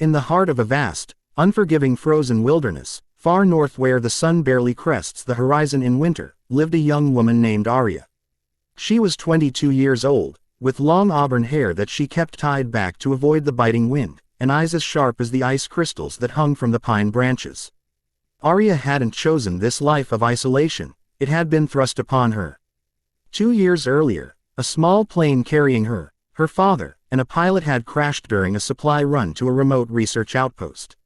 In the heart of a vast, unforgiving frozen wilderness, far north where the sun barely crests the horizon in winter, lived a young woman named Arya. She was 22 years old, with long auburn hair that she kept tied back to avoid the biting wind, and eyes as sharp as the ice crystals that hung from the pine branches. Arya hadn't chosen this life of isolation, it had been thrust upon her. 2 years earlier, a small plane carrying her, her father, and a pilot had crashed during a supply run to a remote research outpost.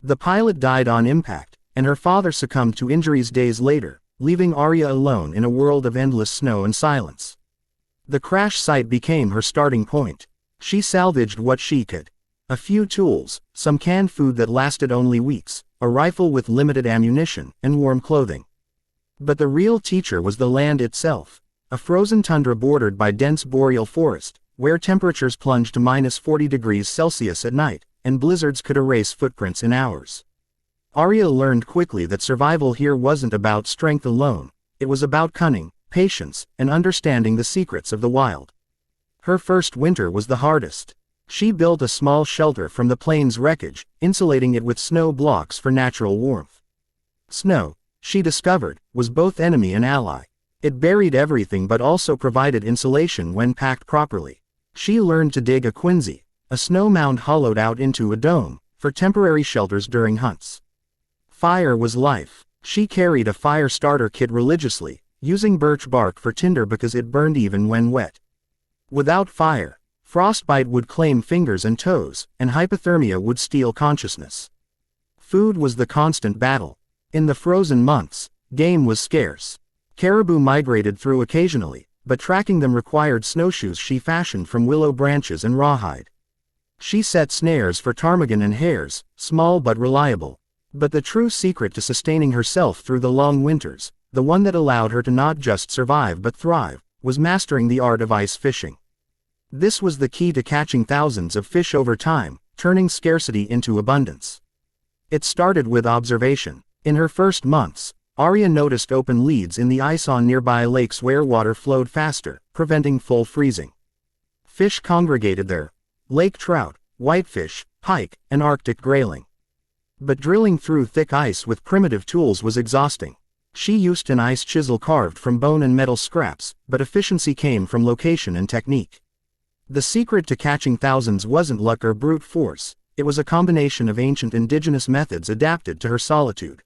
The pilot died on impact, and her father succumbed to injuries days later, leaving Arya alone in a world of endless snow and silence. The crash site became her starting point. She salvaged what she could. A few tools, some canned food that lasted only weeks, a rifle with limited ammunition, and warm clothing. But the real teacher was the land itself, a frozen tundra bordered by dense boreal forest, where temperatures plunged to -40°C at night, and blizzards could erase footprints in hours. Arya learned quickly that survival here wasn't about strength alone, it was about cunning, patience, and understanding the secrets of the wild. Her first winter was the hardest. She built a small shelter from the plane's wreckage, insulating it with snow blocks for natural warmth. Snow, she discovered, was both enemy and ally. It buried everything but also provided insulation when packed properly. She learned to dig a quinsy, a snow mound hollowed out into a dome, for temporary shelters during hunts. Fire was life. She carried a fire starter kit religiously, using birch bark for tinder because it burned even when wet. Without fire, frostbite would claim fingers and toes, and hypothermia would steal consciousness. Food was the constant battle. In the frozen months, game was scarce. Caribou migrated through occasionally, but tracking them required snowshoes she fashioned from willow branches and rawhide. She set snares for ptarmigan and hares, small but reliable. But the true secret to sustaining herself through the long winters, the one that allowed her to not just survive but thrive, was mastering the art of ice fishing. This was the key to catching thousands of fish over time, turning scarcity into abundance. It started with observation. In her first months, Arya noticed open leads in the ice on nearby lakes where water flowed faster, preventing full freezing. Fish congregated there: lake trout, whitefish, pike, and Arctic grayling. But drilling through thick ice with primitive tools was exhausting. She used an ice chisel carved from bone and metal scraps, but efficiency came from location and technique. The secret to catching thousands wasn't luck or brute force, it was a combination of ancient indigenous methods adapted to her solitude.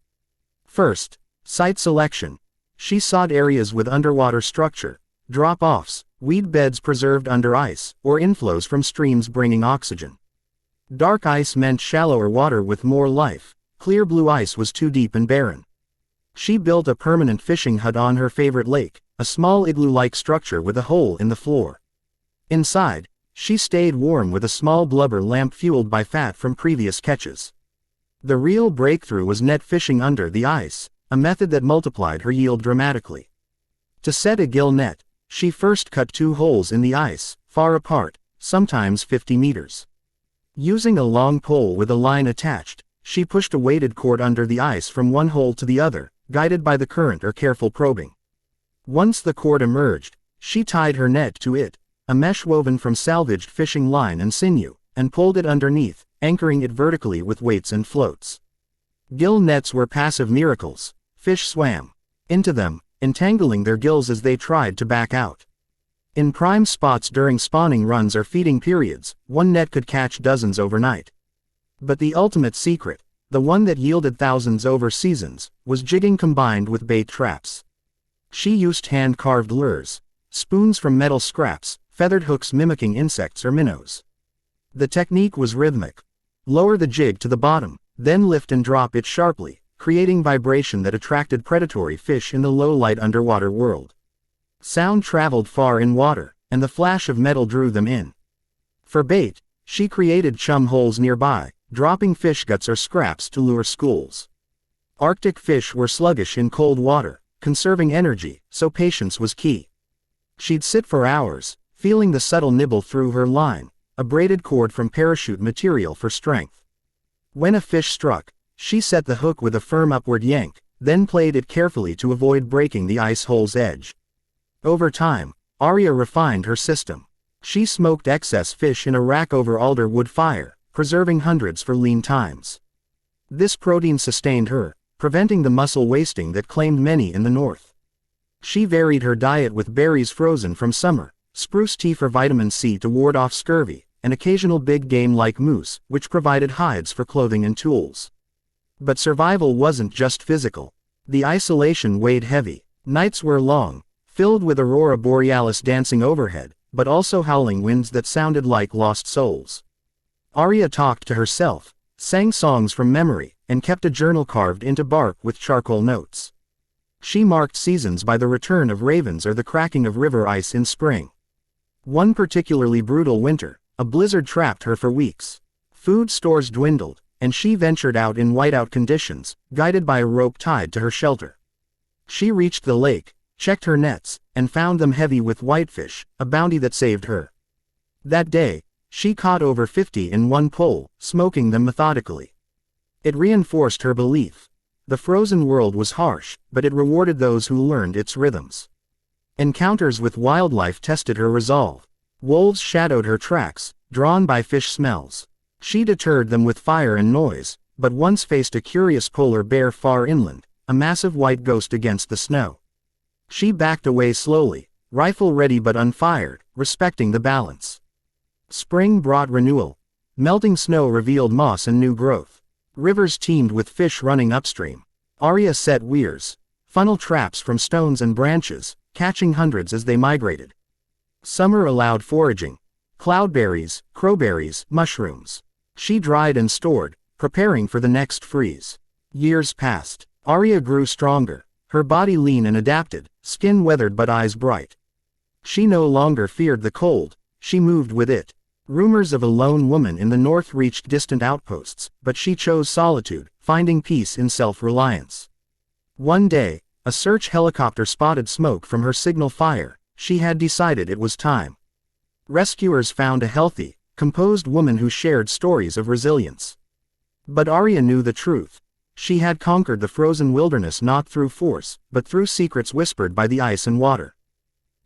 First, site selection. She sought areas with underwater structure, drop-offs, weed beds preserved under ice, or inflows from streams bringing oxygen. Dark ice meant shallower water with more life, clear blue ice was too deep and barren. She built a permanent fishing hut on her favorite lake, a small igloo-like structure with a hole in the floor. Inside, she stayed warm with a small blubber lamp fueled by fat from previous catches. The real breakthrough was net fishing under the ice, a method that multiplied her yield dramatically. To set a gill net, she first cut 2 holes in the ice, far apart, sometimes 50 meters. Using a long pole with a line attached, she pushed a weighted cord under the ice from one hole to the other, guided by the current or careful probing. Once the cord emerged, she tied her net to it, a mesh woven from salvaged fishing line and sinew, and pulled it underneath, anchoring it vertically with weights and floats. Gill nets were passive miracles. Fish swam into them, entangling their gills as they tried to back out. In prime spots during spawning runs or feeding periods, one net could catch dozens overnight. But the ultimate secret, the one that yielded thousands over seasons, was jigging combined with bait traps. She used hand-carved lures, spoons from metal scraps, feathered hooks mimicking insects or minnows. The technique was rhythmic. Lower the jig to the bottom, then lift and drop it sharply, creating vibration that attracted predatory fish in the low-light underwater world. Sound traveled far in water, and the flash of metal drew them in. For bait, she created chum holes nearby, dropping fish guts or scraps to lure schools. Arctic fish were sluggish in cold water, conserving energy, so patience was key. She'd sit for hours, feeling the subtle nibble through her line, a braided cord from parachute material for strength. When a fish struck, she set the hook with a firm upward yank, then played it carefully to avoid breaking the ice hole's edge. Over time, Arya refined her system. She smoked excess fish in a rack over alder wood fire, preserving hundreds for lean times. This protein sustained her, preventing the muscle wasting that claimed many in the north. She varied her diet with berries frozen from summer, spruce tea for vitamin C to ward off scurvy, and occasional big game like moose, which provided hides for clothing and tools. But survival wasn't just physical. The isolation weighed heavy. Nights were long, filled with aurora borealis dancing overhead, but also howling winds that sounded like lost souls. Arya talked to herself, sang songs from memory, and kept a journal carved into bark with charcoal notes. She marked seasons by the return of ravens or the cracking of river ice in spring. One particularly brutal winter, a blizzard trapped her for weeks. Food stores dwindled, and she ventured out in whiteout conditions, guided by a rope tied to her shelter. She reached the lake, checked her nets, and found them heavy with whitefish, a bounty that saved her. That day, she caught over 50 in one pole, smoking them methodically. It reinforced her belief. The frozen world was harsh, but it rewarded those who learned its rhythms. Encounters with wildlife tested her resolve. Wolves shadowed her tracks, drawn by fish smells. She deterred them with fire and noise, but once faced a curious polar bear far inland, a massive white ghost against the snow. She backed away slowly, rifle ready but unfired, respecting the balance. Spring brought renewal. Melting snow revealed moss and new growth. Rivers teemed with fish running upstream. Arya set weirs, funnel traps from stones and branches, catching hundreds as they migrated. Summer allowed foraging. Cloudberries, crowberries, mushrooms. She dried and stored, preparing for the next freeze. Years passed. Arya grew stronger, her body lean and adapted, skin weathered but eyes bright. She no longer feared the cold, she moved with it. Rumors of a lone woman in the north reached distant outposts, but she chose solitude, finding peace in self-reliance. One day, a search helicopter spotted smoke from her signal fire. She had decided it was time. Rescuers found a healthy, composed woman who shared stories of resilience. But Arya knew the truth. She had conquered the frozen wilderness not through force, but through secrets whispered by the ice and water.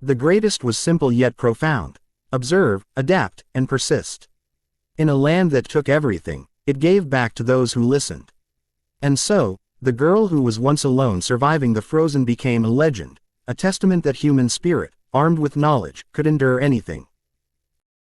The greatest was simple yet profound. Observe, adapt, and persist. In a land that took everything, it gave back to those who listened. And so, the girl who was once alone surviving the frozen became a legend, a testament that human spirit, armed with knowledge, could endure anything.